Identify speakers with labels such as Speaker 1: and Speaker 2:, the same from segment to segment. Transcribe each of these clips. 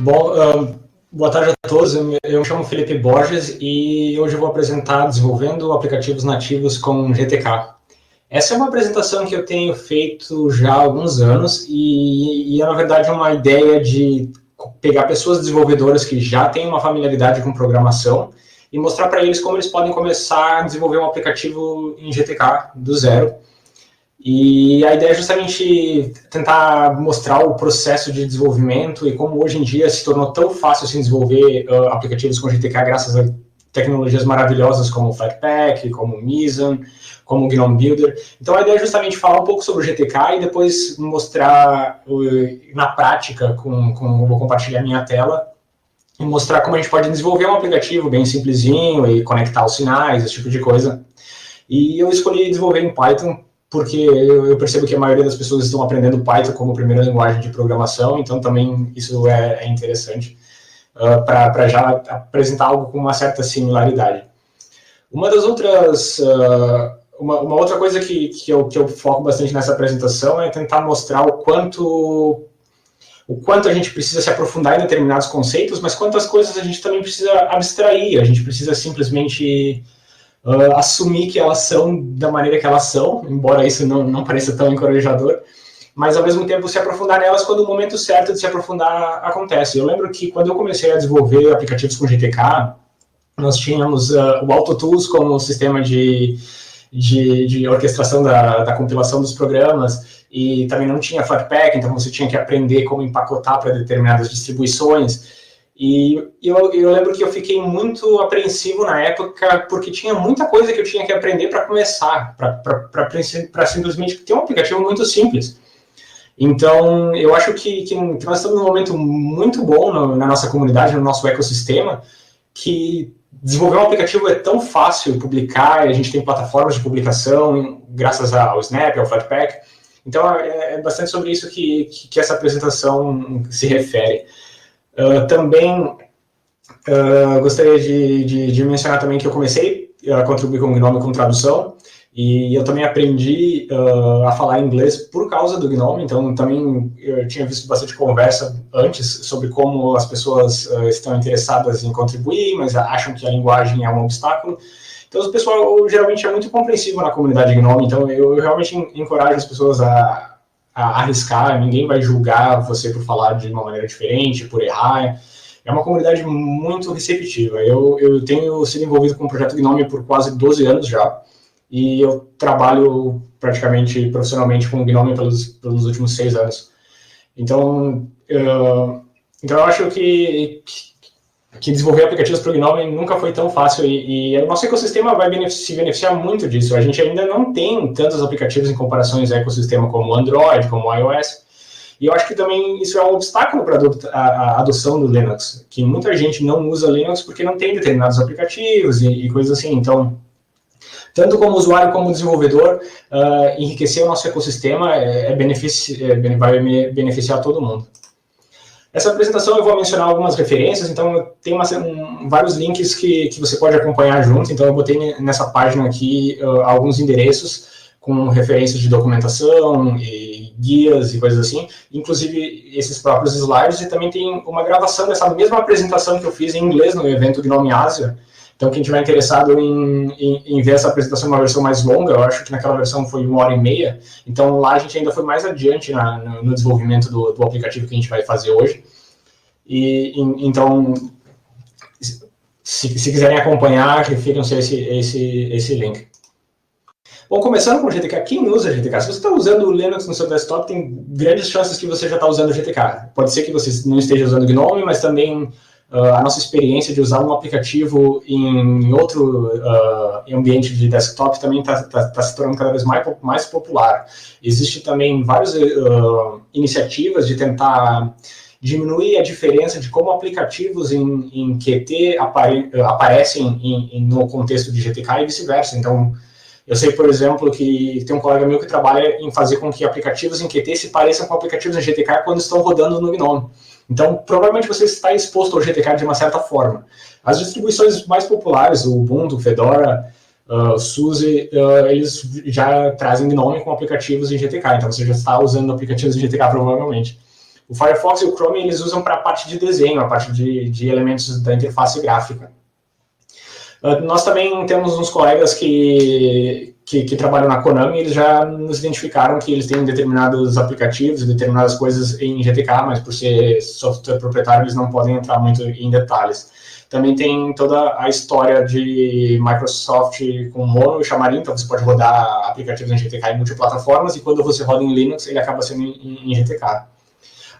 Speaker 1: Bom, boa tarde a todos. Eu me chamo Felipe Borges e hoje eu vou apresentar desenvolvendo aplicativos nativos com GTK. Essa é uma apresentação que eu tenho feito já há alguns anos e é, na verdade, uma ideia de pegar pessoas desenvolvedoras que já têm uma familiaridade com programação e mostrar para eles como eles podem começar a desenvolver um aplicativo em GTK do zero. E a ideia é justamente tentar mostrar o processo de desenvolvimento e como hoje em dia se tornou tão fácil assim, desenvolver aplicativos com GTK graças a tecnologias maravilhosas como o Flatpak, como o Meson, como o GNOME Builder. Então a ideia é justamente falar um pouco sobre o GTK e depois mostrar na prática, vou compartilhar minha tela, e mostrar como a gente pode desenvolver um aplicativo bem simplesinho e conectar os sinais, esse tipo de coisa. E eu escolhi desenvolver em Python porque eu percebo que a maioria das pessoas estão aprendendo Python como primeira linguagem de programação, então também isso é interessante para já apresentar algo com uma certa similaridade. Uma das outras, uma outra coisa que eu foco bastante nessa apresentação é tentar mostrar o quanto a gente precisa se aprofundar em determinados conceitos, mas quantas coisas a gente também precisa abstrair, a gente precisa simplesmente assumir que elas são da maneira que elas são, embora isso não pareça tão encorajador, mas ao mesmo tempo se aprofundar nelas quando o momento certo de se aprofundar acontece. Eu lembro que quando eu comecei a desenvolver aplicativos com GTK, nós tínhamos o AutoTools como sistema de orquestração da compilação dos programas, e também não tinha Flatpak, então você tinha que aprender como empacotar para determinadas distribuições. E eu lembro que eu fiquei muito apreensivo na época, porque tinha muita coisa que eu tinha que aprender para começar, para simplesmente ter um aplicativo muito simples. Então, eu acho que nós estamos num momento muito bom na nossa comunidade, no nosso ecossistema, que desenvolver um aplicativo é tão fácil publicar, a gente tem plataformas de publicação, graças ao Snap, ao Flatpak. Então, é bastante sobre isso que essa apresentação se refere. Também gostaria de mencionar também que eu comecei a contribuir com o GNOME com tradução, e eu também aprendi a falar inglês por causa do GNOME, então também eu tinha visto bastante conversa antes sobre como as pessoas estão interessadas em contribuir, mas acham que a linguagem é um obstáculo. Então o pessoal geralmente é muito compreensivo na comunidade GNOME, então eu realmente encorajo as pessoas a arriscar, ninguém vai julgar você por falar de uma maneira diferente, por errar. É uma comunidade muito receptiva. Eu tenho sido envolvido com o projeto GNOME por quase 12 anos já, e eu trabalho praticamente profissionalmente com o GNOME pelos últimos 6 anos. Então eu acho que desenvolver aplicativos para o GNOME nunca foi tão fácil e o nosso ecossistema vai se beneficiar muito disso. A gente ainda não tem tantos aplicativos em comparações ao ecossistema como o Android, como o iOS, e eu acho que também isso é um obstáculo para a adoção do Linux, que muita gente não usa Linux porque não tem determinados aplicativos e coisas assim. Então, tanto como usuário como desenvolvedor, enriquecer o nosso ecossistema vai beneficiar todo mundo. Essa apresentação eu vou mencionar algumas referências, então tem vários links que você pode acompanhar junto, então eu botei nessa página aqui alguns endereços com referências de documentação e guias e coisas assim, inclusive esses próprios slides, e também tem uma gravação dessa mesma apresentação que eu fiz em inglês no evento GNOME Ásia. Então, quem estiver interessado em ver essa apresentação em uma versão mais longa, eu acho que naquela versão foi 1h30, então lá a gente ainda foi mais adiante no desenvolvimento do aplicativo que a gente vai fazer hoje. Então, se quiserem acompanhar, refiram-se a esse link. Bom, começando com o GTK, quem usa GTK? Se você está usando o Linux no seu desktop, tem grandes chances que você já está usando o GTK. Pode ser que você não esteja usando o GNOME, mas também a nossa experiência de usar um aplicativo em outro ambiente de desktop também está se tornando cada vez mais popular. Existe também várias iniciativas de tentar diminuir a diferença de como aplicativos em Qt aparecem no contexto de GTK e vice-versa. Então, eu sei, por exemplo, que tem um colega meu que trabalha em fazer com que aplicativos em Qt se pareçam com aplicativos em GTK quando estão rodando no GNOME. Então, provavelmente você está exposto ao GTK de uma certa forma. As distribuições mais populares, o Ubuntu, o Fedora, o SUSE, eles já trazem GNOME com aplicativos em GTK, então você já está usando aplicativos em GTK provavelmente. O Firefox e o Chrome eles usam para a parte de desenho, a parte de elementos da interface gráfica. Nós também temos uns colegas que trabalham na Konami, eles já nos identificaram que eles têm determinados aplicativos, determinadas coisas em GTK, mas por ser software proprietário, eles não podem entrar muito em detalhes. Também tem toda a história de Microsoft com Mono e Xamarin, então você pode rodar aplicativos em GTK em multiplataformas, e quando você roda em Linux, ele acaba sendo em GTK.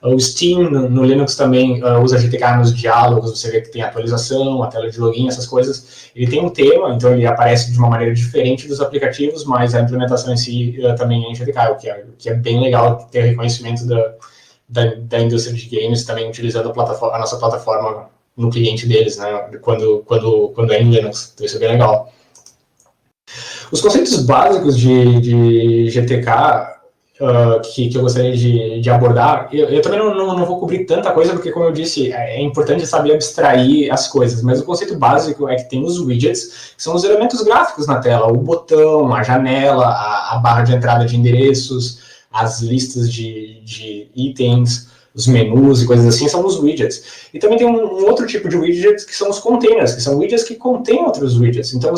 Speaker 1: O Steam no Linux também usa GTK nos diálogos, você vê que tem atualização, a tela de login, essas coisas. Ele tem um tema, então ele aparece de uma maneira diferente dos aplicativos, mas a implementação em si também é em GTK, o que é bem legal ter reconhecimento da indústria de games também utilizando a nossa plataforma no cliente deles, né, quando é em Linux. Então isso é bem legal. Os conceitos básicos de GTK que eu gostaria de abordar, eu também não vou cobrir tanta coisa, porque, como eu disse, é importante saber abstrair as coisas, mas o conceito básico é que tem os widgets, que são os elementos gráficos na tela, o botão, a janela, a barra de entrada de endereços, as listas de itens, os menus e coisas assim, são os widgets. E também tem um outro tipo de widgets, que são os containers, que são widgets que contêm outros widgets. Então,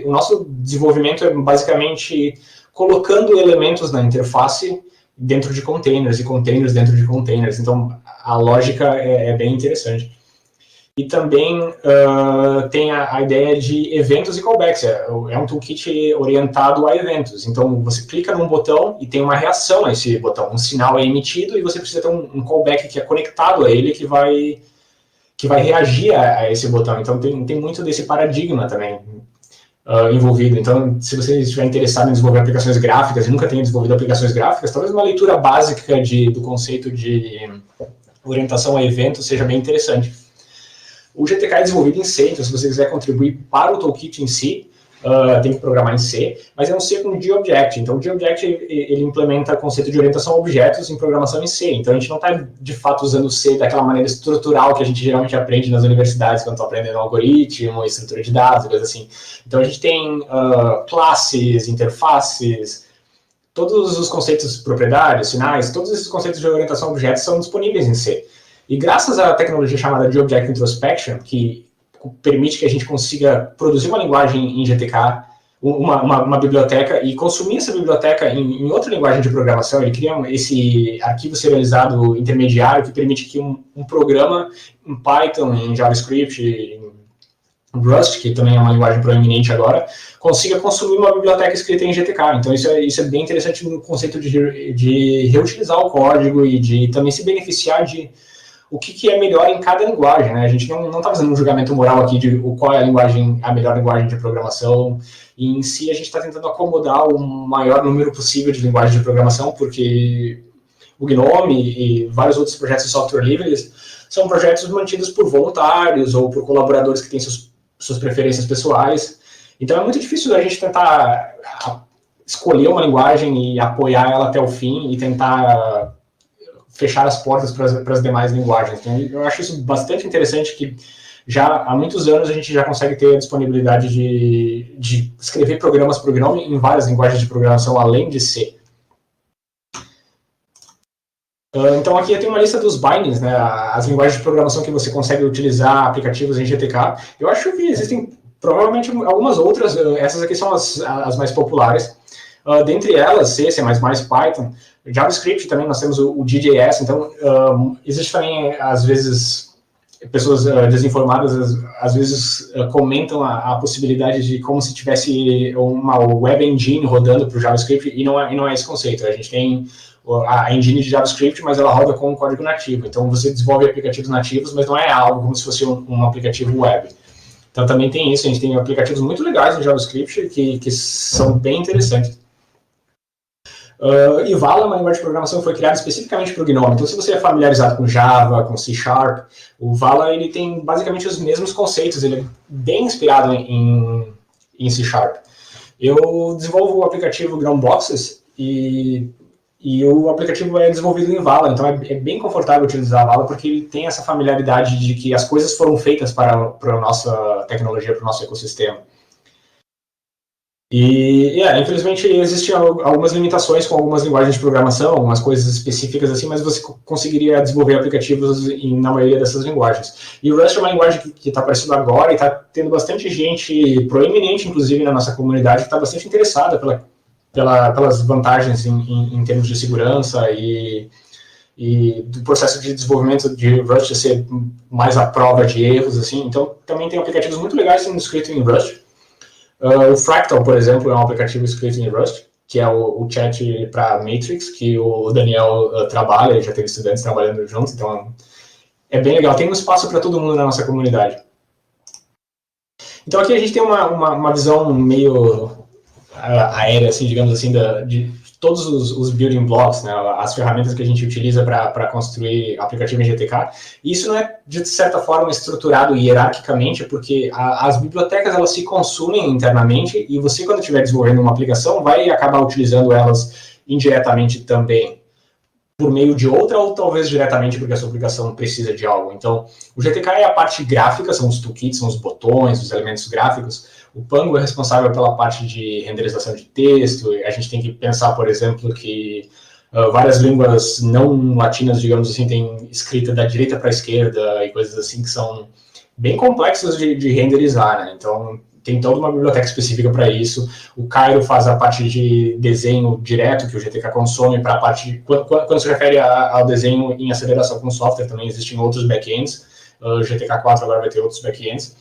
Speaker 1: o nosso desenvolvimento é basicamente colocando elementos na interface dentro de containers, e containers dentro de containers. Então, a lógica é bem interessante. E também tem a ideia de eventos e callbacks. É um toolkit orientado a eventos. Então, você clica num botão e tem uma reação a esse botão. Um sinal é emitido e você precisa ter um callback que é conectado a ele, que vai reagir a esse botão. Então, tem muito desse paradigma também envolvido. Então, se você estiver interessado em desenvolver aplicações gráficas e nunca tenha desenvolvido aplicações gráficas, talvez uma leitura básica do conceito de orientação a eventos seja bem interessante. O GTK é desenvolvido em C, então se você quiser contribuir para o toolkit em si, tem que programar em C, mas é um C com GObject. Então, o GObject ele implementa o conceito de orientação a objetos em programação em C. Então, a gente não está, de fato, usando o C daquela maneira estrutural que a gente geralmente aprende nas universidades, quando está aprendendo algoritmo, estrutura de dados, coisa assim. Então, a gente tem classes, interfaces, todos os conceitos proprietários, sinais, todos esses conceitos de orientação a objetos são disponíveis em C. E graças à tecnologia chamada de Object Introspection, que permite que a gente consiga produzir uma linguagem em GTK, uma biblioteca, e consumir essa biblioteca em outra linguagem de programação. Ele cria esse arquivo serializado intermediário que permite que um programa em Python, em JavaScript, em Rust, que também é uma linguagem proeminente agora, consiga consumir uma biblioteca escrita em GTK. Então, isso é bem interessante no conceito de reutilizar o código e de também se beneficiar de o que é melhor em cada linguagem, né? A gente não está fazendo um julgamento moral aqui de qual é a melhor linguagem de programação, e em si a gente está tentando acomodar o maior número possível de linguagens de programação, porque o GNOME e vários outros projetos de software livres são projetos mantidos por voluntários ou por colaboradores que têm suas preferências pessoais. Então é muito difícil a gente tentar escolher uma linguagem e apoiar ela até o fim e tentar fechar as portas para as demais linguagens. Então, eu acho isso bastante interessante, que já há muitos anos a gente já consegue ter a disponibilidade de escrever programas para o GNOME em várias linguagens de programação, além de C. Então, aqui eu tenho uma lista dos bindings, né, as linguagens de programação que você consegue utilizar aplicativos em GTK. Eu acho que existem provavelmente algumas outras, essas aqui são as mais populares. Dentre elas, C, C++, Python, JavaScript também, nós temos o DJS. Então, existe também, às vezes, pessoas desinformadas, às vezes, comentam a possibilidade de como se tivesse uma web engine rodando para o JavaScript, e não é esse conceito. A gente tem a engine de JavaScript, mas ela roda com um código nativo. Então, você desenvolve aplicativos nativos, mas não é algo como se fosse um aplicativo web. Então, também tem isso. A gente tem aplicativos muito legais no JavaScript que são bem interessantes. E Vala é uma linguagem de programação que foi criada especificamente para o GNOME. Então, se você é familiarizado com Java, com C#, o Vala ele tem basicamente os mesmos conceitos. Ele é bem inspirado em C#. Eu desenvolvo o aplicativo Groundboxes e o aplicativo é desenvolvido em Vala. Então, é bem confortável utilizar a Vala, porque ele tem essa familiaridade de que as coisas foram feitas para a nossa tecnologia, para o nosso ecossistema. Infelizmente existem algumas limitações com algumas linguagens de programação, algumas coisas específicas assim, mas você conseguiria desenvolver aplicativos na maioria dessas linguagens. E o Rust é uma linguagem que está aparecendo agora e está tendo bastante gente proeminente, inclusive na nossa comunidade, que está bastante interessada pelas vantagens em termos de segurança e do processo de desenvolvimento de Rust ser mais à prova de erros, assim. Então, também tem aplicativos muito legais sendo escritos em Rust. O Fractal, por exemplo, é um aplicativo escrito em Rust, que é o chat para Matrix, que o Daniel trabalha, ele já teve estudantes trabalhando juntos, então é bem legal. Tem um espaço para todo mundo na nossa comunidade. Então aqui a gente tem uma visão meio aérea, assim, digamos assim, de todos os building blocks, né, as ferramentas que a gente utiliza para construir aplicativo em GTK. E isso não é, de certa forma, estruturado hierarquicamente, porque as bibliotecas elas se consumem internamente e você, quando estiver desenvolvendo uma aplicação, vai acabar utilizando elas indiretamente também, por meio de outra, ou talvez diretamente porque a sua aplicação precisa de algo. Então, o GTK é a parte gráfica, são os toolkits, são os botões, os elementos gráficos. O Pango é responsável pela parte de renderização de texto. A gente tem que pensar, por exemplo, que várias línguas não latinas, digamos assim, têm escrita da direita para a esquerda e coisas assim que são bem complexas de renderizar, né? Então, tem toda uma biblioteca específica para isso. O Cairo faz a parte de desenho direto que o GTK consome para a parte... Quando se refere ao desenho em aceleração com software, também existem outros backends. O GTK 4 agora vai ter outros backends.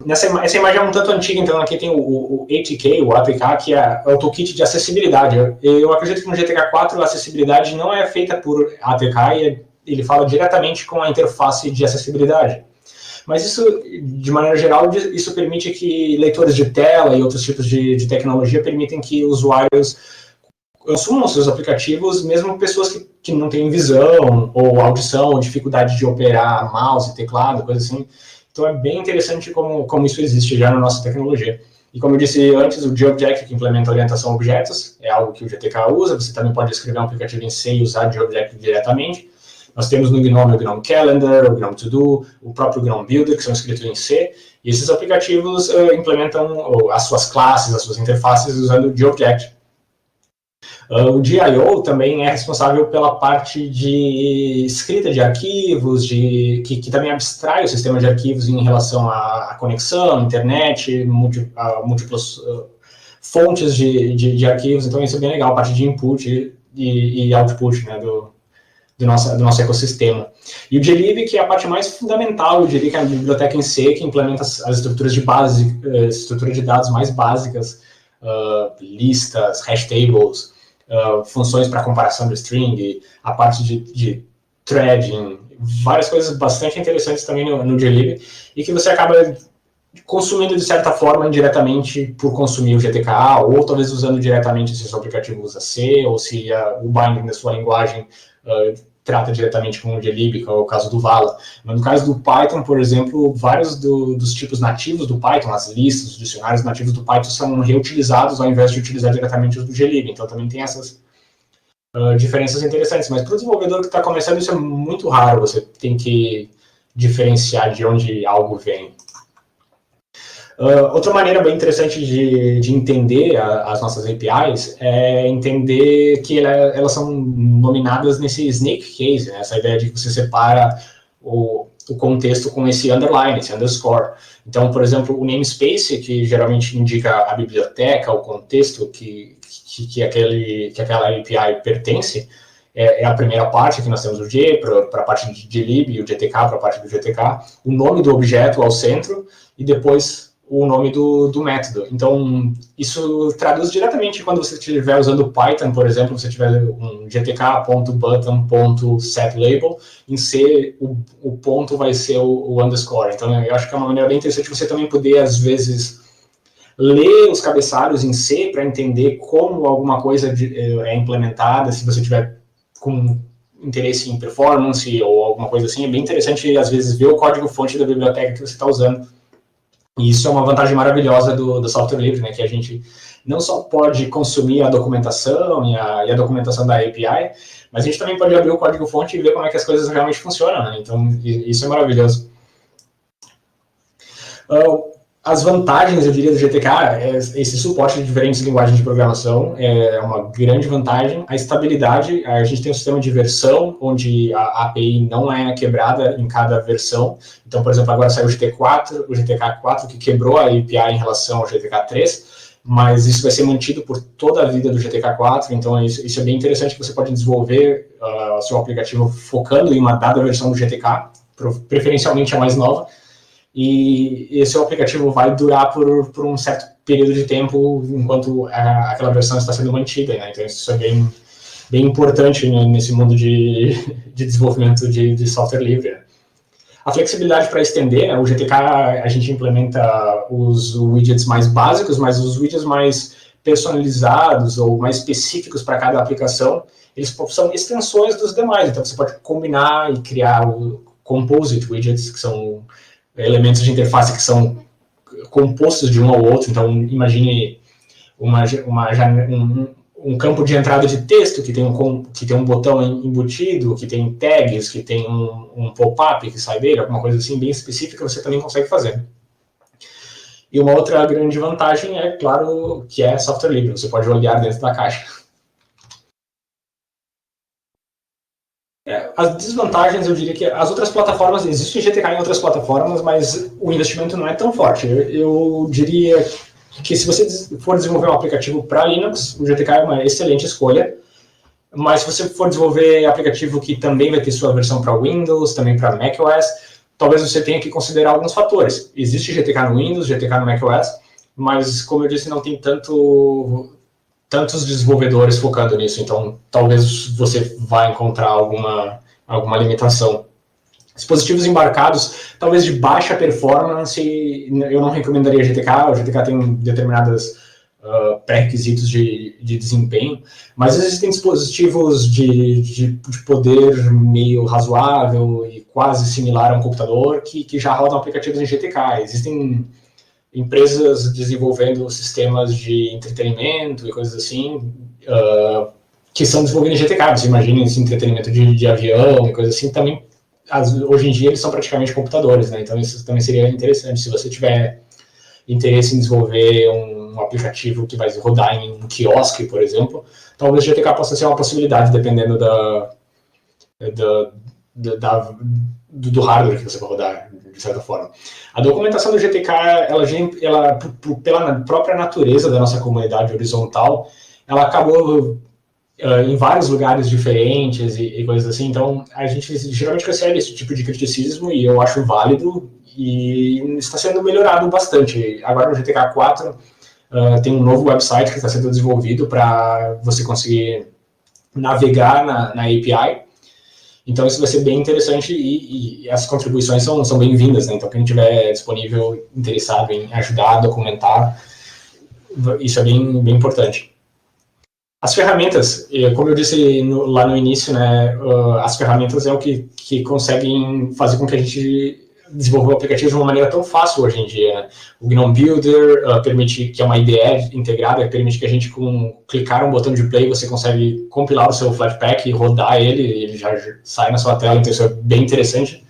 Speaker 1: Essa imagem é um tanto antiga, então aqui tem o ATK, o APK, que é o toolkit de acessibilidade. Eu acredito que no GTK 4 a acessibilidade não é feita por ATK e ele fala diretamente com a interface de acessibilidade. Mas isso, de maneira geral, isso permite que leitores de tela e outros tipos de tecnologia permitem que usuários consumam seus aplicativos, mesmo pessoas que não têm visão, ou audição, ou dificuldade de operar mouse, teclado, coisa assim. Então é bem interessante como isso existe já na nossa tecnologia. E como eu disse antes, o GObject, que implementa orientação a objetos, é algo que o GTK usa. Você também pode escrever um aplicativo em C e usar GObject diretamente. Nós temos no GNOME o GNOME Calendar, o GNOME To Do, o próprio GNOME Builder, que são escritos em C, e esses aplicativos implementam as suas classes, as suas interfaces usando o GObject. O DIO também é responsável pela parte de escrita de arquivos, que também abstrai o sistema de arquivos em relação à conexão, internet, múltiplas fontes de arquivos, então isso é bem legal, a parte de input e output, né, do nosso ecossistema. E o glib, que é a parte mais fundamental, eu diria que é a biblioteca em C, que implementa as estruturas de base, estrutura de dados mais básicas, listas, hash tables, funções para comparação de string, a parte de threading, várias coisas bastante interessantes também no glib, e que você acaba consumindo de certa forma indiretamente por consumir o GTK, ou talvez usando diretamente se o seu aplicativo usa C, ou se o binding da sua linguagem trata diretamente com o glib, que é o caso do Vala. Mas no caso do Python, por exemplo, vários dos tipos nativos do Python, as listas, os dicionários nativos do Python são reutilizados ao invés de utilizar diretamente os do glib. Então também tem essas diferenças interessantes. Mas para o desenvolvedor que está começando, isso é muito raro. Você tem que diferenciar de onde algo vem. Outra maneira bem interessante de entender as nossas APIs é entender que elas são nominadas nesse snake case, né? Essa ideia de que você separa o contexto com esse underline, esse underscore. Então, por exemplo, o namespace, que geralmente indica a biblioteca, o contexto que aquela API pertence, é a primeira parte, que nós temos o G para a parte de lib e o GTK para a parte do GTK, o nome do objeto ao centro e depois o nome do método. Então, isso traduz diretamente quando você estiver usando Python, por exemplo, você tiver um gtk.button.setLabel, em C, o ponto vai ser o underscore. Então, eu acho que é uma maneira bem interessante você também poder, às vezes, ler os cabeçalhos em C para entender como alguma coisa é implementada, se você tiver com interesse em performance ou alguma coisa assim. É bem interessante, às vezes, ver o código-fonte da biblioteca que você está usando. E isso é uma vantagem maravilhosa do software livre, né? Que a gente não só pode consumir a documentação e a documentação da API, mas a gente também pode abrir o código-fonte e ver como é que as coisas realmente funcionam, né? Então, isso é maravilhoso. As vantagens, eu diria, do GTK é esse suporte de diferentes linguagens de programação, é uma grande vantagem. A estabilidade, a gente tem um sistema de versão, onde a API não é quebrada em cada versão. Então, por exemplo, agora saiu o GT4, o GTK4, que quebrou a API em relação ao GTK3, mas isso vai ser mantido por toda a vida do GTK4, então isso é bem interessante, que você pode desenvolver o seu aplicativo focando em uma dada versão do GTK, preferencialmente a mais nova, e esse aplicativo vai durar por um certo período de tempo enquanto aquela versão está sendo mantida, né? Então isso é bem importante, né, nesse mundo de desenvolvimento de software livre. A flexibilidade para estender, né? O GTK a gente implementa os widgets mais básicos, mas os widgets mais personalizados ou mais específicos para cada aplicação, eles são extensões dos demais, então você pode combinar e criar o composite widgets, que são elementos de interface que são compostos de um ao outro. Então, imagine um campo de entrada de texto que tem um botão embutido, que tem tags, que tem um pop-up que sai dele, alguma coisa assim bem específica, você também consegue fazer. E uma outra grande vantagem é, claro, que é software livre, você pode olhar dentro da caixa. As desvantagens, eu diria que as outras plataformas, existe GTK em outras plataformas, mas o investimento não é tão forte. Eu diria que se você for desenvolver um aplicativo para Linux, o GTK é uma excelente escolha, mas se você for desenvolver aplicativo que também vai ter sua versão para Windows, também para macOS, talvez você tenha que considerar alguns fatores. Existe GTK no Windows, GTK no macOS, mas, como eu disse, não tem tantos desenvolvedores focando nisso, então talvez você vá encontrar alguma limitação. Dispositivos embarcados, talvez de baixa performance, eu não recomendaria GTK, o GTK tem determinados pré-requisitos de desempenho, mas existem dispositivos de poder meio razoável e quase similar a um computador que já rodam aplicativos em GTK. Existem empresas desenvolvendo sistemas de entretenimento e coisas assim, que são desenvolvidos em GTK. Você imagina esse entretenimento de avião e coisas assim, também, hoje em dia eles são praticamente computadores, né? Então isso também seria interessante. Se você tiver interesse em desenvolver um aplicativo que vai rodar em um quiosque, por exemplo, talvez o GTK possa ser uma possibilidade, dependendo do hardware que você vai rodar, de certa forma. A documentação do GTK, ela pela própria natureza da nossa comunidade horizontal, ela acabou em vários lugares diferentes e coisas assim, então a gente geralmente recebe esse tipo de criticismo e eu acho válido e está sendo melhorado bastante. Agora no GTK 4 tem um novo website que está sendo desenvolvido para você conseguir navegar na API. Então isso vai ser bem interessante e as contribuições são bem-vindas, né? Então quem estiver disponível, interessado em ajudar a documentar, isso é bem importante. As ferramentas, como eu disse lá no início, né, as ferramentas é o que conseguem fazer com que a gente desenvolver o aplicativo de uma maneira tão fácil hoje em dia. O GNOME Builder permite, que é uma IDE integrada, permite que a gente, com clicar um botão de play, você consegue compilar o seu Flatpak e rodar ele já sai na sua tela, então isso é bem interessante.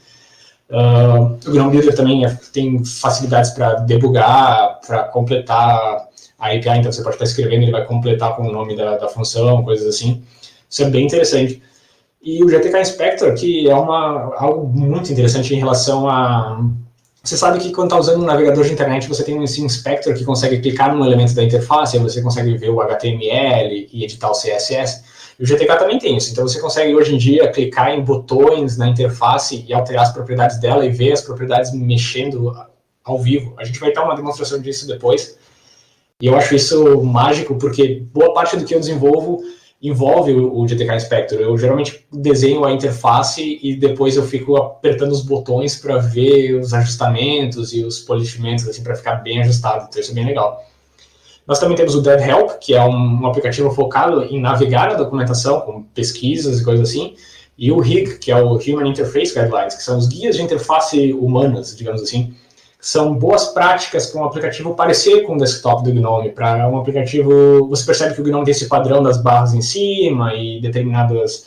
Speaker 1: O GNOME Builder também tem facilidades para debugar, para completar a API, então você pode estar escrevendo, ele vai completar com o nome da função, coisas assim. Isso é bem interessante. E o GTK Inspector, que é algo muito interessante em relação a... Você sabe que quando está usando um navegador de internet, você tem esse Inspector que consegue clicar num elemento da interface, aí você consegue ver o HTML e editar o CSS. E o GTK também tem isso, então você consegue hoje em dia clicar em botões na interface e alterar as propriedades dela e ver as propriedades mexendo ao vivo. A gente vai ter uma demonstração disso depois. E eu acho isso mágico, porque boa parte do que eu desenvolvo envolve o GTK Inspector. Eu geralmente desenho a interface e depois eu fico apertando os botões para ver os ajustamentos e os polichimentos, assim, para ficar bem ajustado. Então isso é bem legal. Nós também temos o DevHelp, que é um aplicativo focado em navegar na documentação, com pesquisas e coisas assim, e o HIG, que é o Human Interface Guidelines, que são os guias de interface humanas, digamos assim. São boas práticas para um aplicativo parecer com o desktop do GNOME. Para um aplicativo, você percebe que o GNOME tem esse padrão das barras em cima e determinadas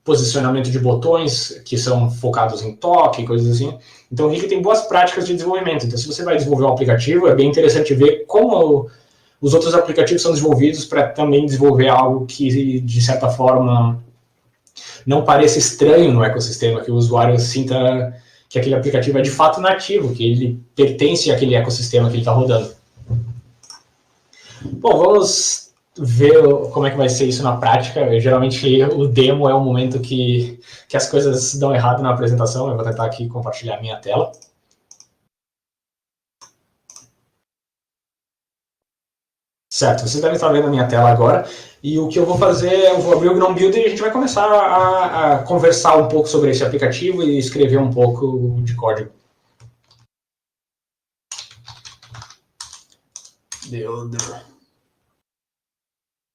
Speaker 1: posicionamento de botões que são focados em toque, coisas assim. Então, o Rick tem boas práticas de desenvolvimento. Então, se você vai desenvolver um aplicativo, é bem interessante ver como os outros aplicativos são desenvolvidos para também desenvolver algo que, de certa forma, não pareça estranho no ecossistema, que o usuário sinta que aquele aplicativo é de fato nativo, que ele pertence àquele ecossistema que ele está rodando. Bom, vamos ver como é que vai ser isso na prática. Geralmente o demo é um momento que as coisas dão errado na apresentação. Eu vou tentar aqui compartilhar a minha tela. Certo, vocês devem estar vendo a minha tela agora. E o que eu vou fazer, eu vou abrir o GNOME Builder e a gente vai começar a conversar um pouco sobre esse aplicativo e escrever um pouco de código.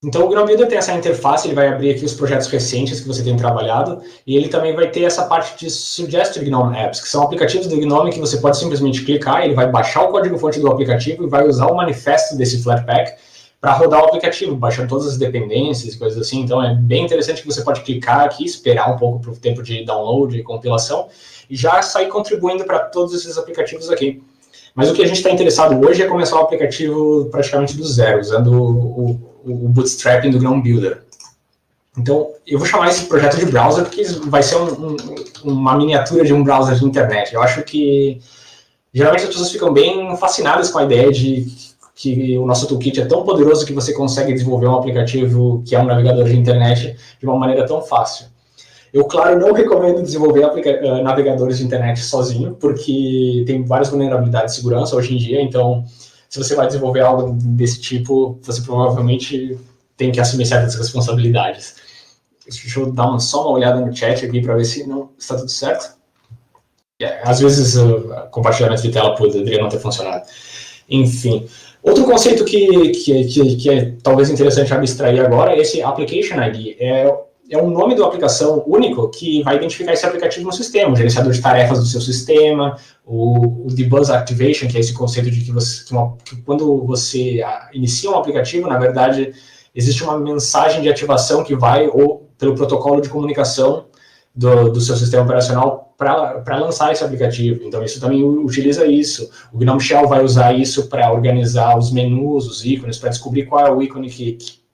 Speaker 1: Então, o GNOME Builder tem essa interface, ele vai abrir aqui os projetos recentes que você tem trabalhado, e ele também vai ter essa parte de Suggested GNOME Apps, que são aplicativos do GNOME que você pode simplesmente clicar, ele vai baixar o código-fonte do aplicativo e vai usar o manifesto desse Flatpak para rodar o aplicativo, baixando todas as dependências e coisas assim. Então, é bem interessante que você pode clicar aqui, esperar um pouco para o tempo de download e compilação, e já sair contribuindo para todos esses aplicativos aqui. Mas o que a gente está interessado hoje é começar o aplicativo praticamente do zero, usando o bootstrapping do GNOME Builder. Então, eu vou chamar esse projeto de browser, porque vai ser uma miniatura de um browser de internet. Eu acho que, geralmente, as pessoas ficam bem fascinadas com a ideia de que o nosso toolkit é tão poderoso que você consegue desenvolver um aplicativo que é um navegador de internet de uma maneira tão fácil. Eu, claro, não recomendo desenvolver navegadores de internet sozinho, porque tem várias vulnerabilidades de segurança hoje em dia, então, se você vai desenvolver algo desse tipo, você provavelmente tem que assumir certas responsabilidades. Deixa eu dar só uma olhada no chat aqui para ver se não está tudo certo. Às vezes, o compartilhamento de tela poderia não ter funcionado. Enfim, outro conceito que é talvez interessante abstrair agora é esse Application ID. É um nome da aplicação único que vai identificar esse aplicativo no sistema, o gerenciador de tarefas do seu sistema, o Debug Activation, que é esse conceito de que quando você inicia um aplicativo, na verdade, existe uma mensagem de ativação que vai pelo protocolo de comunicação do seu sistema operacional para lançar esse aplicativo. Então, isso também utiliza isso. O GNOME Shell vai usar isso para organizar os menus, os ícones, para descobrir qual é o ícone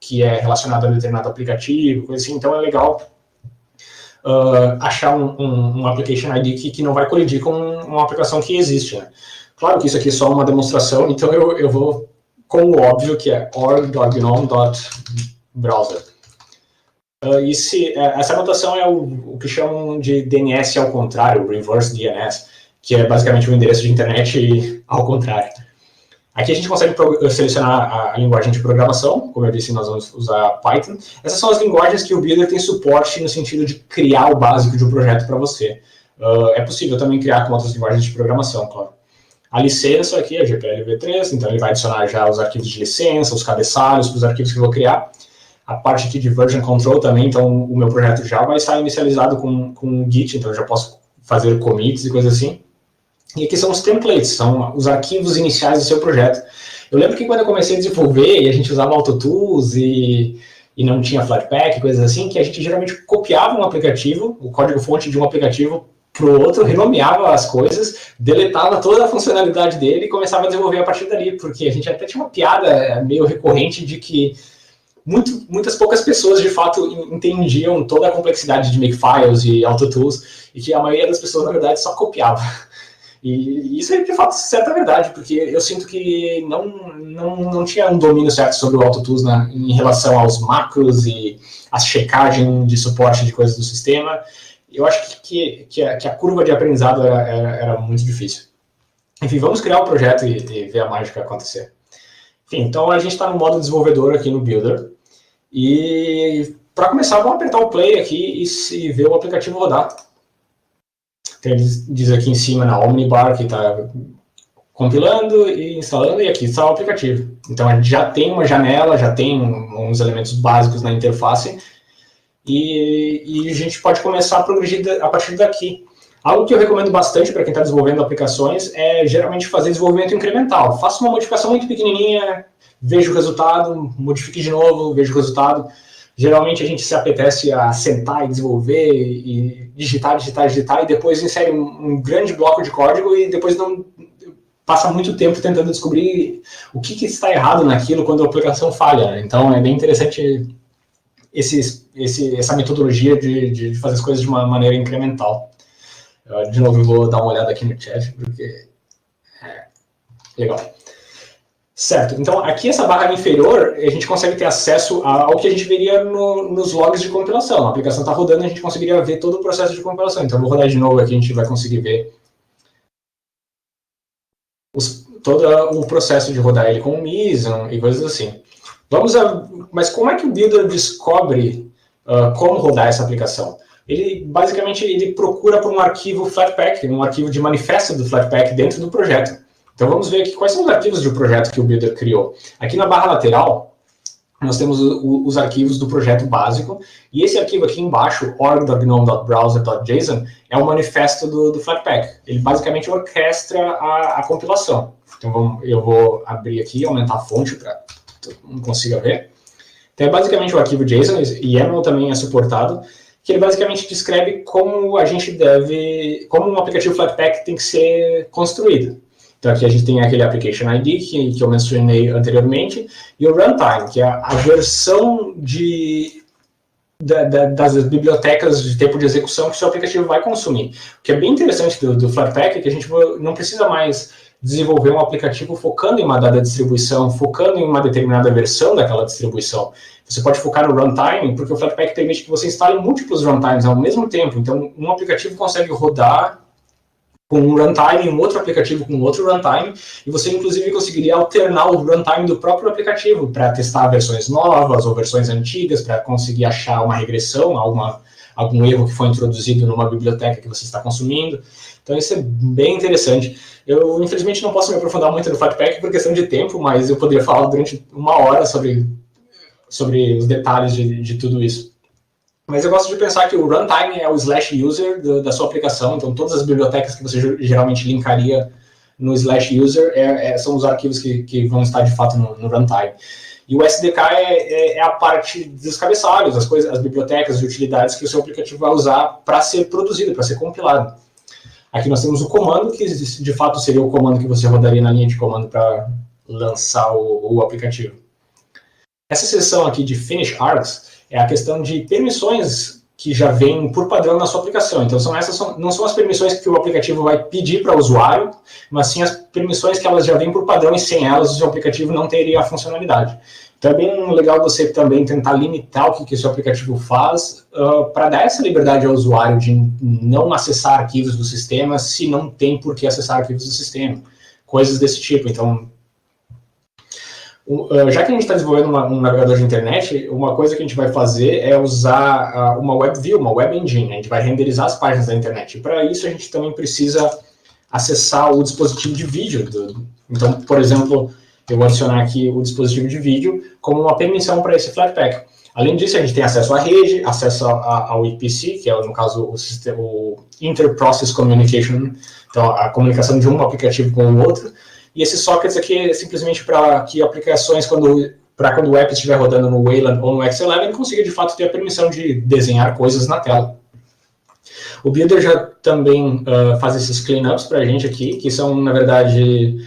Speaker 1: que é relacionado a determinado aplicativo, coisa assim. Então, é legal achar um Application ID que não vai colidir com uma aplicação que existe, né? Claro que isso aqui é só uma demonstração, então eu vou com o óbvio, que é org.gnome.browser. Essa anotação é o que chamam de DNS ao contrário, o Reverse DNS, que é basicamente um endereço de internet ao contrário. Aqui a gente consegue selecionar a linguagem de programação, como eu disse, nós vamos usar Python. Essas são as linguagens que o Builder tem suporte no sentido de criar o básico de um projeto para você. É possível também criar com outras linguagens de programação, claro. A licença aqui é GPL v3, então ele vai adicionar já os arquivos de licença, os cabeçalhos para os arquivos que eu vou criar. A parte aqui de version control também, então o meu projeto já vai estar inicializado com o Git, então eu já posso fazer commits e coisas assim. E aqui são os templates, são os arquivos iniciais do seu projeto. Eu lembro que quando eu comecei a desenvolver e a gente usava AutoTools e não tinha Flatpak, coisas assim, que a gente geralmente copiava um aplicativo, o código-fonte de um aplicativo para o outro, renomeava as coisas, deletava toda a funcionalidade dele e começava a desenvolver a partir dali, porque a gente até tinha uma piada meio recorrente de que muitas poucas pessoas, de fato, entendiam toda a complexidade de Makefiles e AutoTools, e que a maioria das pessoas, na verdade, só copiava. E isso é, de fato, certa verdade, porque eu sinto que não tinha um domínio certo sobre o AutoTools em relação aos macros e a checagem de suporte de coisas do sistema. Eu acho que a curva de aprendizado era muito difícil. Enfim, vamos criar o projeto e ver a mágica acontecer. Enfim, então a gente está no modo desenvolvedor aqui no Builder. E para começar, vamos apertar o play aqui e ver o aplicativo rodar. Então, ele diz aqui em cima na Omnibar que está compilando e instalando, e aqui está o aplicativo. Então, a gente já tem uma janela, já tem uns elementos básicos na interface, e a gente pode começar a progredir a partir daqui. Algo que eu recomendo bastante para quem está desenvolvendo aplicações é geralmente fazer desenvolvimento incremental. Faça uma modificação muito pequenininha, veja o resultado, modifique de novo, veja o resultado. Geralmente a gente se apetece a sentar e desenvolver e digitar, e depois insere um grande bloco de código e depois não passa muito tempo tentando descobrir o que está errado naquilo quando a aplicação falha. Né? Então é bem interessante essa metodologia de fazer as coisas de uma maneira incremental. De novo, eu vou dar uma olhada aqui no chat, porque legal. Certo, então aqui essa barra inferior, a gente consegue ter acesso ao que a gente veria nos logs de compilação. A aplicação está rodando, a gente conseguiria ver todo o processo de compilação. Então eu vou rodar de novo aqui, a gente vai conseguir ver todo o processo de rodar ele com o Meson e coisas assim. Mas como é que o Builder descobre como rodar essa aplicação? Ele basicamente procura por um arquivo Flatpak, um arquivo de manifesto do Flatpak dentro do projeto. Então vamos ver aqui quais são os arquivos do projeto que o Builder criou. Aqui na barra lateral, nós temos os arquivos do projeto básico, e esse arquivo aqui embaixo, org.gnome.browser.json, é o manifesto do Flatpak. Ele basicamente orquestra a compilação. Então eu vou abrir aqui, aumentar a fonte para que todo mundo consiga ver. Então é basicamente o arquivo JSON, e YAML também é suportado, que ele basicamente descreve como como um aplicativo Flatpak tem que ser construído. Então aqui a gente tem aquele Application ID que eu mencionei anteriormente, e o Runtime, que é a versão das bibliotecas de tempo de execução que o seu aplicativo vai consumir. O que é bem interessante do Flatpak é que a gente não precisa mais desenvolver um aplicativo focando em uma dada distribuição, focando em uma determinada versão daquela distribuição. Você pode focar no runtime, porque o Flatpak permite que você instale múltiplos runtimes ao mesmo tempo. Então, um aplicativo consegue rodar com um runtime, um outro aplicativo com outro runtime, e você, inclusive, conseguiria alternar o runtime do próprio aplicativo para testar versões novas ou versões antigas, para conseguir achar uma regressão, algum erro que foi introduzido numa biblioteca que você está consumindo. Então, isso é bem interessante. Eu, infelizmente, não posso me aprofundar muito no Flatpak por questão de tempo, mas eu poderia falar durante uma hora sobre os detalhes de tudo isso. Mas eu gosto de pensar que o runtime é o /user da sua aplicação, então todas as bibliotecas que você geralmente linkaria no /user são os arquivos que vão estar de fato no runtime. E o SDK é a parte dos cabeçalhos, as bibliotecas e utilidades que o seu aplicativo vai usar para ser produzido, para ser compilado. Aqui nós temos o comando, que de fato seria o comando que você rodaria na linha de comando para lançar o aplicativo. Essa seção aqui de Finish Args é a questão de permissões que já vêm por padrão na sua aplicação. Então, não são as permissões que o aplicativo vai pedir para o usuário, mas sim as permissões que elas já vêm por padrão e sem elas o seu aplicativo não teria a funcionalidade. Então, é bem legal você também tentar limitar o que o seu aplicativo faz para dar essa liberdade ao usuário de não acessar arquivos do sistema se não tem por que acessar arquivos do sistema. Coisas desse tipo. Então, já que a gente está desenvolvendo um navegador de internet, uma coisa que a gente vai fazer é usar uma WebView, uma Web Engine. A gente vai renderizar as páginas da internet. E para isso a gente também precisa acessar o dispositivo de vídeo. Então, por exemplo, eu vou adicionar aqui o dispositivo de vídeo como uma permissão para esse Flatpak. Além disso, a gente tem acesso à rede, acesso ao IPC, que é, no caso, o Inter-Process Communication, então a comunicação de um aplicativo com o outro. E esses sockets aqui é simplesmente para que aplicações, quando o app estiver rodando no Wayland ou no X11, consiga de fato ter a permissão de desenhar coisas na tela. O Builder já também faz esses cleanups para a gente aqui, que são, na verdade,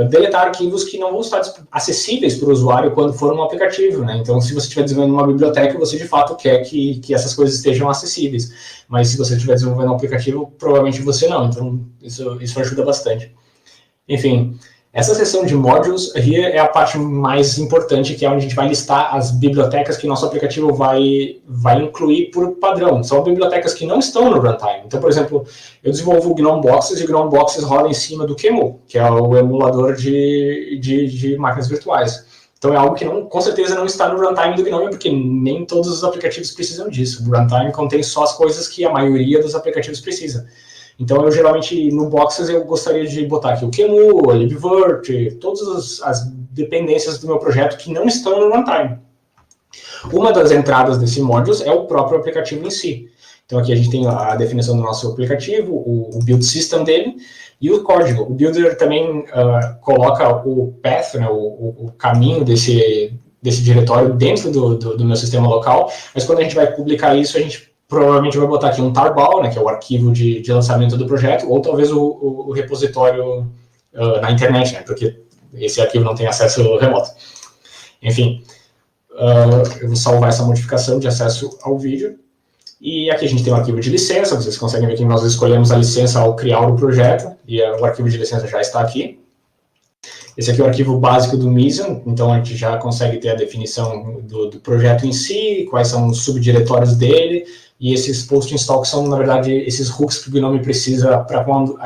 Speaker 1: deletar arquivos que não vão estar acessíveis para o usuário quando for um aplicativo. Né? Então, se você estiver desenvolvendo uma biblioteca, você de fato quer que essas coisas estejam acessíveis. Mas se você estiver desenvolvendo um aplicativo, provavelmente você não. Então, isso ajuda bastante. Enfim, essa seção de modules aqui é a parte mais importante, que é onde a gente vai listar as bibliotecas que nosso aplicativo vai incluir por padrão. São bibliotecas que não estão no runtime. Então, por exemplo, eu desenvolvo o GNOME Boxes e o GNOME Boxes roda em cima do QEMU, que é o emulador de máquinas virtuais. Então, é algo que com certeza não está no runtime do GNOME, porque nem todos os aplicativos precisam disso. O runtime contém só as coisas que a maioria dos aplicativos precisa. Então, eu geralmente, no Boxes, eu gostaria de botar aqui o QEMU, a libvirt, todas as dependências do meu projeto que não estão no runtime. Uma das entradas desse modules é o próprio aplicativo em si. Então, aqui a gente tem a definição do nosso aplicativo, o build system dele e o código. O Builder também coloca o path, né, o caminho desse diretório dentro do meu sistema local, mas quando a gente vai publicar isso, a gente provavelmente vai botar aqui um tarball, né, que é o arquivo de lançamento do projeto, ou talvez o repositório na internet, né, porque esse arquivo não tem acesso remoto. Enfim, eu vou salvar essa modificação de acesso ao vídeo. E aqui a gente tem um arquivo de licença, vocês conseguem ver que nós escolhemos a licença ao criar o projeto, e o arquivo de licença já está aqui. Esse aqui é o arquivo básico do Meson, então a gente já consegue ter a definição do projeto em si, quais são os subdiretórios dele, e esses post install que são, na verdade, esses hooks que o Gnome precisa para quando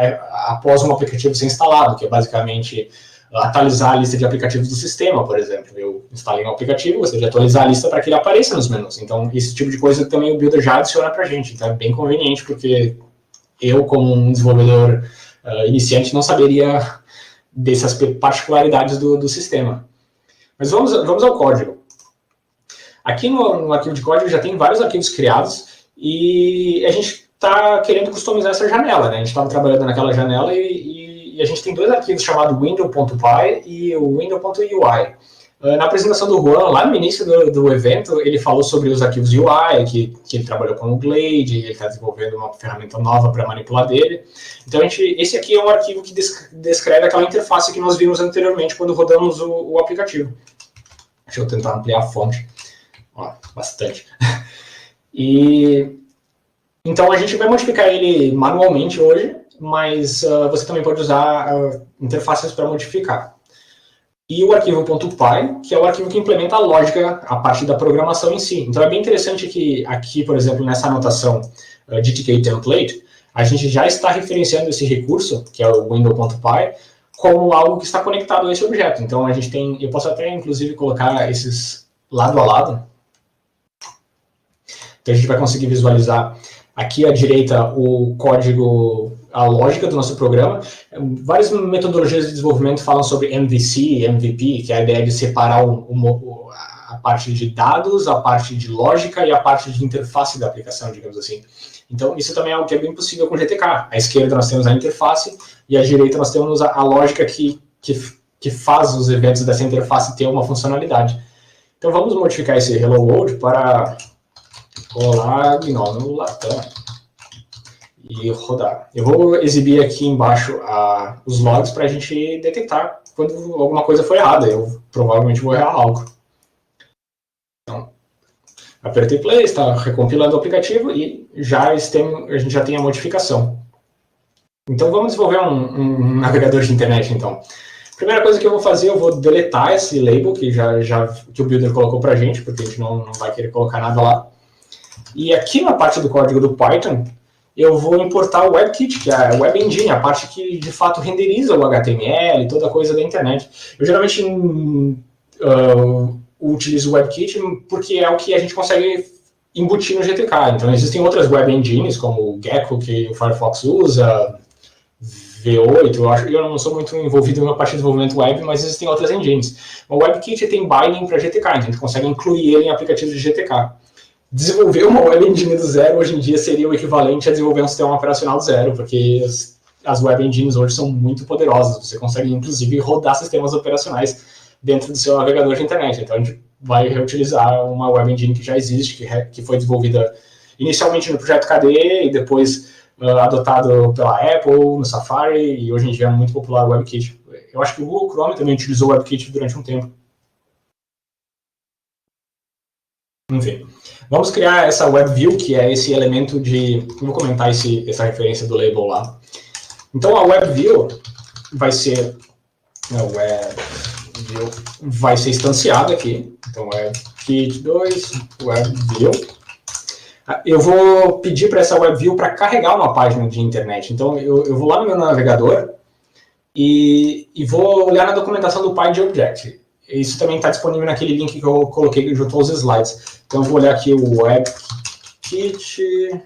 Speaker 1: após um aplicativo ser instalado, que é basicamente atualizar a lista de aplicativos do sistema, por exemplo. Eu instalei um aplicativo, gostaria de atualizar a lista para que ele apareça nos menus. Então, esse tipo de coisa também o Builder já adiciona para a gente. Então, é bem conveniente, porque eu, como um desenvolvedor iniciante, não saberia dessas particularidades do sistema. Mas vamos ao código. Aqui no arquivo de código já tem vários arquivos criados e a gente está querendo customizar essa janela, né? A gente estava trabalhando naquela janela e a gente tem dois arquivos chamados window.py e o window.ui. Na apresentação do Juan, lá no início do evento, ele falou sobre os arquivos UI, que ele trabalhou com o Glade, ele está desenvolvendo uma ferramenta nova para manipular dele. Então, esse aqui é um arquivo que descreve aquela interface que nós vimos anteriormente quando rodamos o aplicativo. Deixa eu tentar ampliar a fonte. Ó, bastante. Então, a gente vai modificar ele manualmente hoje, mas você também pode usar interfaces para modificar. E o arquivo .py, que é o arquivo que implementa a lógica, a parte da programação em si. Então, é bem interessante que aqui, por exemplo, nessa anotação GTK template, a gente já está referenciando esse recurso, que é o window.py, como algo que está conectado a esse objeto. Então, a gente tem, eu posso até, inclusive, colocar esses lado a lado. Então, a gente vai conseguir visualizar aqui à direita o código, a lógica do nosso programa. Várias metodologias de desenvolvimento falam sobre MVC, MVP, que é a ideia de separar a parte de dados, a parte de lógica e a parte de interface da aplicação, digamos assim. Então, isso também é algo que é bem possível com GTK. À esquerda nós temos a interface e à direita nós temos a lógica que faz os eventos dessa interface ter uma funcionalidade. Então, vamos modificar esse hello world para rolar Gnome no Latam e rodar. Eu vou exibir aqui embaixo os logs para a gente detectar quando alguma coisa for errada. Eu provavelmente vou errar algo. Então, apertei play, está recompilando o aplicativo e a gente já tem a modificação. Então, vamos desenvolver um navegador de internet, então. Primeira coisa que eu vou fazer, eu vou deletar esse label que o Builder colocou para a gente, porque a gente não vai querer colocar nada lá. E aqui na parte do código do Python, eu vou importar o WebKit, que é a Web Engine, a parte que de fato renderiza o HTML, toda a coisa da internet. Eu geralmente utilizo o WebKit porque é o que a gente consegue embutir no GTK. Então existem outras Web Engines, como o Gecko, que o Firefox usa, V8, eu não sou muito envolvido na parte de desenvolvimento web, mas existem outras engines. O WebKit tem binding para GTK, então a gente consegue incluir ele em aplicativos de GTK. Desenvolver uma web engine do zero hoje em dia seria o equivalente a desenvolver um sistema operacional do zero, porque as web engines hoje são muito poderosas. Você consegue, inclusive, rodar sistemas operacionais dentro do seu navegador de internet. Então, a gente vai reutilizar uma web engine que já existe, que foi desenvolvida inicialmente no projeto KDE e depois adotado pela Apple, no Safari, e hoje em dia é muito popular o WebKit. Eu acho que o Google Chrome também utilizou o WebKit durante um tempo. Enfim. Vamos criar essa WebView, que é esse elemento de... Eu vou comentar essa referência do label lá. Então, a WebView vai ser... vai ser instanciada aqui. Então, WebKit2, WebView. Eu vou pedir para essa WebView para carregar uma página de internet. Então, eu vou lá no meu navegador e vou olhar na documentação do PyDJobject. Isso também está disponível naquele link que eu coloquei junto aos slides. Então, eu vou olhar aqui o WebKit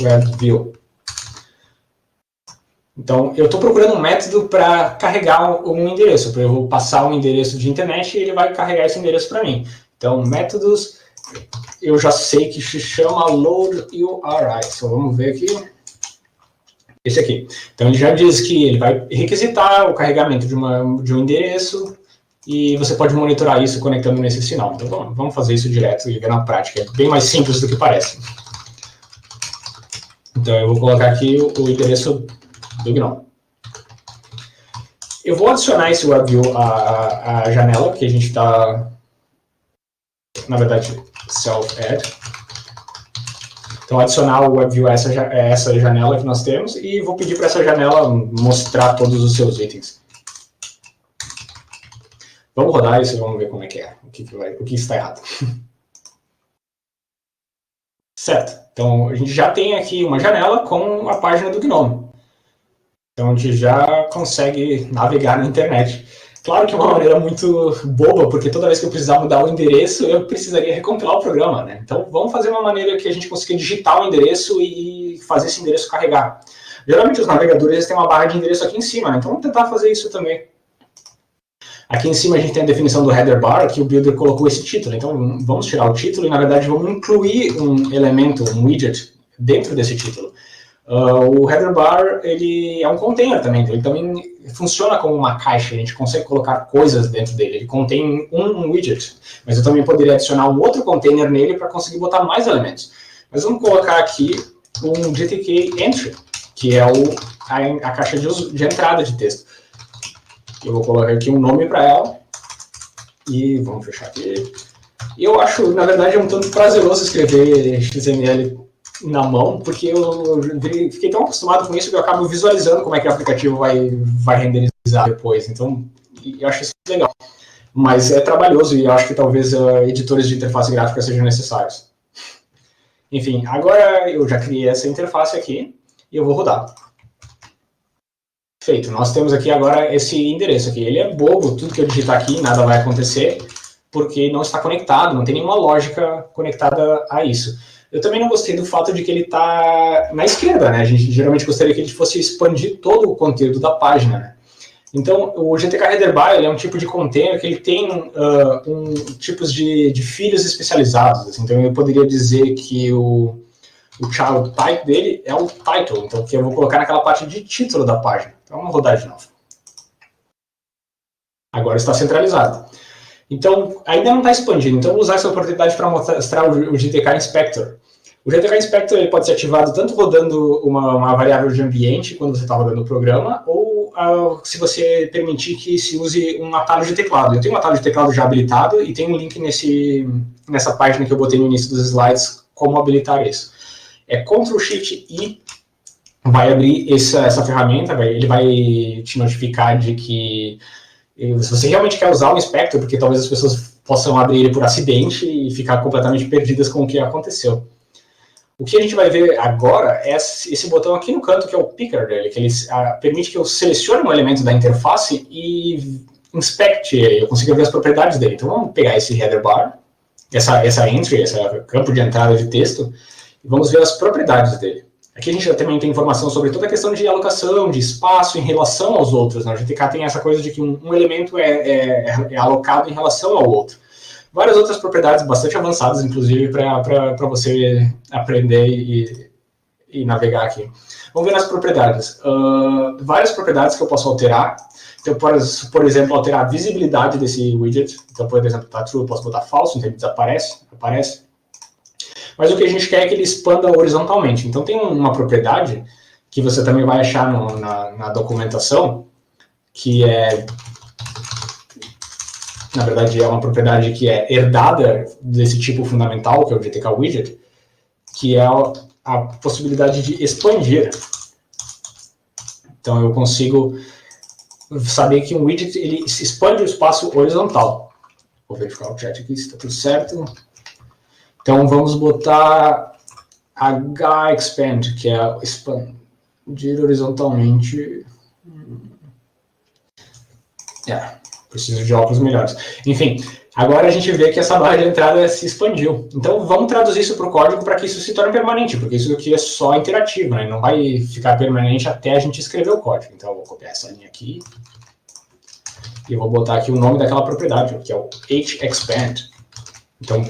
Speaker 1: WebView. Então, eu estou procurando um método para carregar um endereço. Eu vou passar um endereço de internet e ele vai carregar esse endereço para mim. Então, métodos, eu já sei que se chama load URI. Então, vamos ver aqui. Esse aqui. Então, ele já diz que ele vai requisitar o carregamento de um endereço e você pode monitorar isso conectando nesse sinal. Então vamos fazer isso direto e ver na prática. É bem mais simples do que parece. Então eu vou colocar aqui o endereço do GNOME. Eu vou adicionar esse WebView à janela que a gente está, na verdade, self-add. Então, adicionar o WebView a essa janela que nós temos e vou pedir para essa janela mostrar todos os seus itens. Vamos rodar isso e vamos ver como é que é, o que está errado. Certo. Então, a gente já tem aqui uma janela com a página do GNOME. Então, a gente já consegue navegar na internet. Claro que é uma maneira muito boba, porque toda vez que eu precisar mudar o endereço, eu precisaria recompilar o programa, né? Então, vamos fazer uma maneira que a gente consiga digitar o endereço e fazer esse endereço carregar. Geralmente, os navegadores têm uma barra de endereço aqui em cima, né? Então, vamos tentar fazer isso também. Aqui em cima a gente tem a definição do header bar, que o builder colocou esse título. Então, vamos tirar o título e, na verdade, vamos incluir um elemento, um widget, dentro desse título. O header bar, ele é um container também, ele também funciona como uma caixa, a gente consegue colocar coisas dentro dele, ele contém um widget, mas eu também poderia adicionar um outro container nele para conseguir botar mais elementos. Mas vamos colocar aqui um GTK entry, que é a caixa de entrada de texto. Eu vou colocar aqui um nome para ela, e vamos fechar aqui. Eu acho, na verdade, é um tanto prazeroso escrever XML na mão, porque eu fiquei tão acostumado com isso que eu acabo visualizando como é que o aplicativo vai renderizar depois. Então, eu acho isso legal. Mas é trabalhoso e eu acho que talvez editores de interface gráfica sejam necessários. Enfim, agora eu já criei essa interface aqui e eu vou rodar. Feito. Nós temos aqui agora esse endereço aqui. Ele é bobo, tudo que eu digitar aqui, nada vai acontecer, porque não está conectado, não tem nenhuma lógica conectada a isso. Eu também não gostei do fato de que ele está na esquerda, né? A gente geralmente gostaria que ele fosse expandir todo o conteúdo da página, né? Então, o GTK Header Bar ele é um tipo de container que ele tem tipos de filhos especializados. Assim. Então, eu poderia dizer que o child type dele é o title, então que eu vou colocar naquela parte de título da página. Então, vamos rodar de novo. Agora está centralizado. Então, ainda não está expandindo. Então, vou usar essa oportunidade para mostrar o GTK Inspector. O GTK Inspector ele pode ser ativado tanto rodando uma variável de ambiente, quando você está rodando o programa, ou se você permitir que se use um atalho de teclado. Eu tenho um atalho de teclado já habilitado e tem um link nessa página que eu botei no início dos slides, como habilitar isso. É Ctrl+Shift+I, vai abrir essa ferramenta, ele vai te notificar de que se você realmente quer usar o Inspector, porque talvez as pessoas possam abrir ele por acidente e ficar completamente perdidas com o que aconteceu. O que a gente vai ver agora é esse botão aqui no canto, que é o picker dele, que ele permite que eu selecione um elemento da interface e inspecte ele, eu consigo ver as propriedades dele. Então vamos pegar esse header bar, essa entry, esse campo de entrada de texto, e vamos ver as propriedades dele. Aqui a gente já também tem informação sobre toda a questão de alocação, de espaço em relação aos outros. Né? O GTK tem essa coisa de que um elemento é alocado em relação ao outro. Várias outras propriedades bastante avançadas, inclusive, para você aprender e navegar aqui. Vamos ver nas propriedades. Várias propriedades que eu posso alterar. Então, por exemplo, alterar a visibilidade desse widget. Então, por exemplo, está true, eu posso botar falso, então ele desaparece, aparece. Mas o que a gente quer é que ele expanda horizontalmente. Então, tem uma propriedade que você também vai achar na documentação, que é, na verdade, é uma propriedade que é herdada desse tipo fundamental, que é o GTK Widget, que é a possibilidade de expandir. Então, eu consigo saber que um widget ele expande o espaço horizontal. Vou verificar o chat aqui se está tudo certo. Então, vamos botar HExpand, que é expandir horizontalmente. Preciso de óculos melhores. Enfim, agora a gente vê que essa barra de entrada se expandiu. Então, vamos traduzir isso para o código para que isso se torne permanente, porque isso aqui é só interativo, né? Não vai ficar permanente até a gente escrever o código. Então, eu vou copiar essa linha aqui e eu vou botar aqui o nome daquela propriedade, que é o hexpand. Então,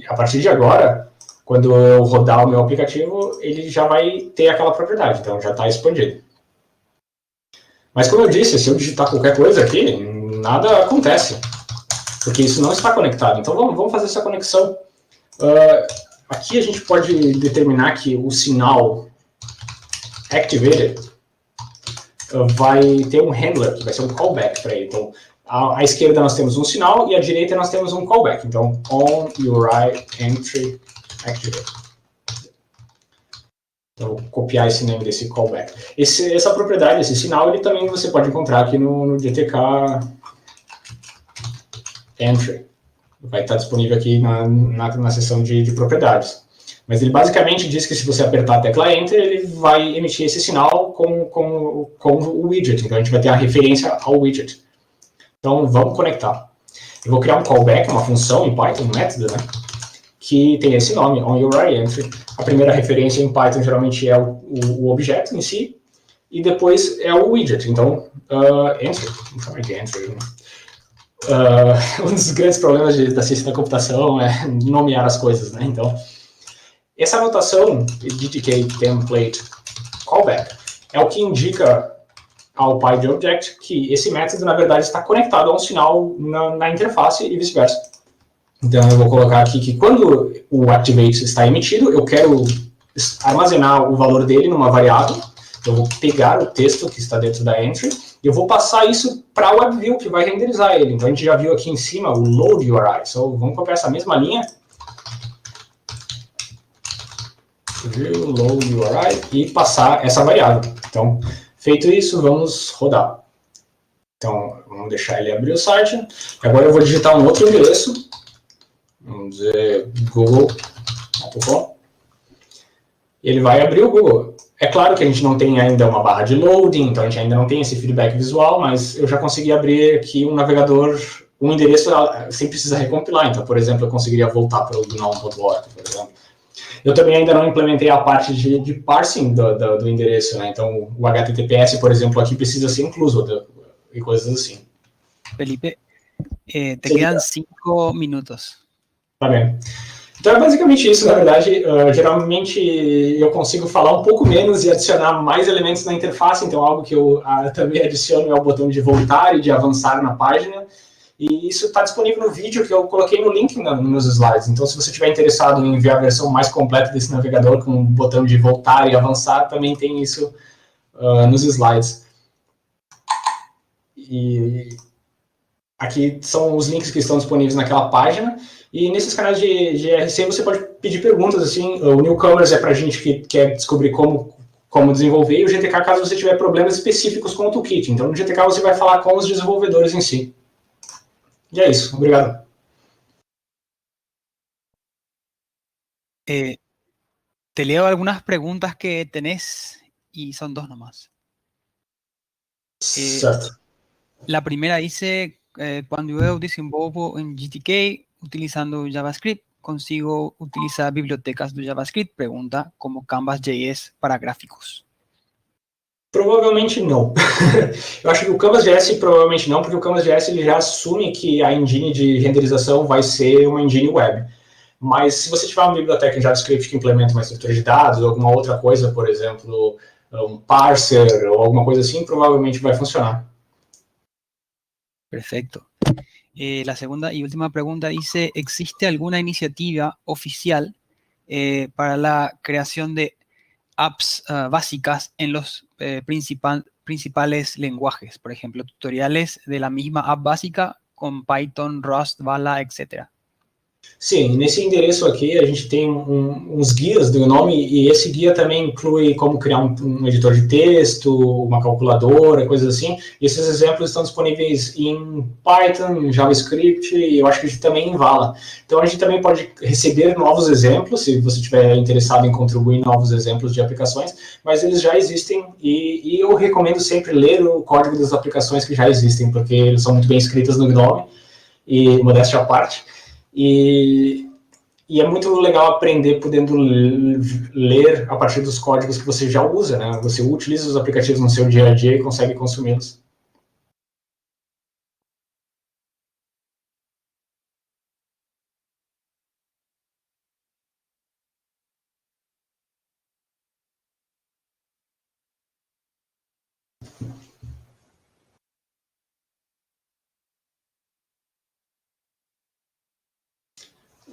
Speaker 1: a partir de agora, quando eu rodar o meu aplicativo, ele já vai ter aquela propriedade, então já está expandido. Mas como eu disse, se eu digitar qualquer coisa aqui, nada acontece. porque isso não está conectado. Então vamos fazer essa conexão. Aqui a gente pode determinar que o sinal activated vai ter um handler, que vai ser um callback para ele. Então, à esquerda nós temos um sinal e à direita nós temos um callback. Então, on URI entry activated. Então, vou copiar esse nome desse callback. Essa propriedade, esse sinal, ele também você pode encontrar aqui no GTK entry. Vai estar disponível aqui na seção de propriedades. Mas ele basicamente diz que se você apertar a tecla Enter, ele vai emitir esse sinal com o widget. Então a gente vai ter a referência ao widget. Então vamos conectar. Eu vou criar um callback, uma função em Python, um método, né, que tem esse nome, onURIEntry. A primeira referência em Python geralmente é o objeto em si, e depois é o widget. Então, entry, vamos chamar de entry, né? Um dos grandes problemas da ciência da computação é nomear as coisas, né? Então, essa anotação GTK template callback é o que indica ao PyDobject que esse método, na verdade, está conectado a um sinal na interface e vice-versa. Então, eu vou colocar aqui que quando o activate está emitido, eu quero armazenar o valor dele numa variável. Eu vou pegar o texto que está dentro da entry e eu vou passar isso para o WebView, que vai renderizar ele. Então, a gente já viu aqui em cima o load URI. Então, vamos copiar essa mesma linha. View, load URI e passar essa variável. Então, feito isso, vamos rodar. Então, vamos deixar ele abrir o site. Agora eu vou digitar um outro endereço. Vamos dizer google.com. Ele vai abrir o Google. É claro que a gente não tem ainda uma barra de loading, então a gente ainda não tem esse feedback visual, mas eu já consegui abrir aqui um navegador, um endereço sem precisar recompilar. Então, por exemplo, eu conseguiria voltar para o gnome.org, por exemplo. Eu também ainda não implementei a parte de parsing do endereço, né? Então, o HTTPS, por exemplo, aqui precisa ser incluso e coisas assim.
Speaker 2: Felipe, te quedan 5 minutos.
Speaker 1: Tá bem. Então é basicamente isso, na verdade. Geralmente eu consigo falar um pouco menos e adicionar mais elementos na interface, então algo que eu também adiciono é o botão de voltar e de avançar na página. E isso está disponível no vídeo que eu coloquei no link nos slides. Então, se você estiver interessado em ver a versão mais completa desse navegador com o botão de voltar e avançar, também tem isso nos slides. E aqui são os links que estão disponíveis naquela página. E nesses canais de IRC você pode pedir perguntas. Assim, o Newcomers é para gente que quer descobrir como desenvolver, e o GTK caso você tiver problemas específicos com o toolkit. Então, no GTK você vai falar com os desenvolvedores em si. E é isso. Obrigado.
Speaker 2: Te leo algunas preguntas que tenés y son 2 nomás.
Speaker 1: Certo.
Speaker 2: La primera dice, cuando yo desenvolvo en GTK utilizando JavaScript, consigo utilizar bibliotecas de JavaScript, pregunta, como Canvas.js para gráficos.
Speaker 1: Provavelmente não. Eu acho que o Canvas.js provavelmente não, porque o Canvas.js ele já assume que a engine de renderização vai ser uma engine web. Mas se você tiver uma biblioteca em JavaScript que implementa uma estrutura de dados ou alguma outra coisa, por exemplo, um parser ou alguma coisa assim, provavelmente vai funcionar.
Speaker 2: Perfecto. La segunda y última pregunta dice, ¿existe alguna iniciativa oficial para la creación de apps básicas en los principales lenguajes? Por ejemplo, tutoriales de la misma app básica con Python, Rust, Vala, etc.
Speaker 1: Sim, nesse endereço aqui a gente tem uns guias do nome e esse guia também inclui como criar um editor de texto, uma calculadora, coisas assim. E esses exemplos estão disponíveis em Python, em JavaScript e eu acho que também em Vala. Então a gente também pode receber novos exemplos, se você estiver interessado em contribuir em novos exemplos de aplicações, mas eles já existem e eu recomendo sempre ler o código das aplicações que já existem, porque eles são muito bem escritos no GNOME, e modéstia à parte. E é muito legal aprender podendo ler a partir dos códigos que você já usa, né? Você utiliza os aplicativos no seu dia a dia e consegue consumi-los.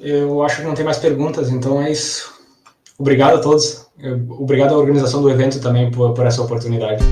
Speaker 1: Eu acho que não tem mais perguntas, então é isso. Obrigado a todos. Obrigado à organização do evento também por essa oportunidade.